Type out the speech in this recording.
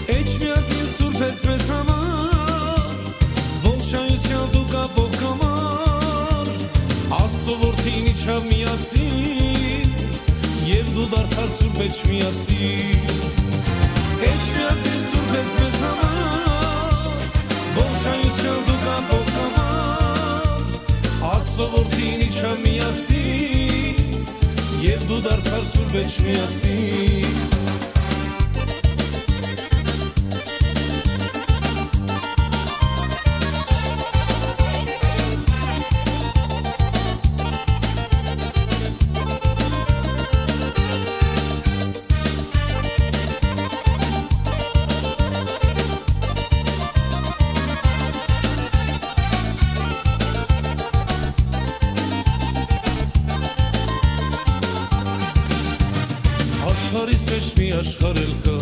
Էջ միածին սուրբ ես մեզ համար, ողջայության դու կապող կամար, Աստծո որդին իջավ միածին, և դու դարձար սուրբ էջ միածին։ Էջ միածին սուրբ ես մեզ համար, ողջայության դու կապող կամար, Աստծո որդին իջավ միածին, և դու դարձար սուրբ էջ միածին։ Աշխարհից մեջ մի աշխարհ էլ կա,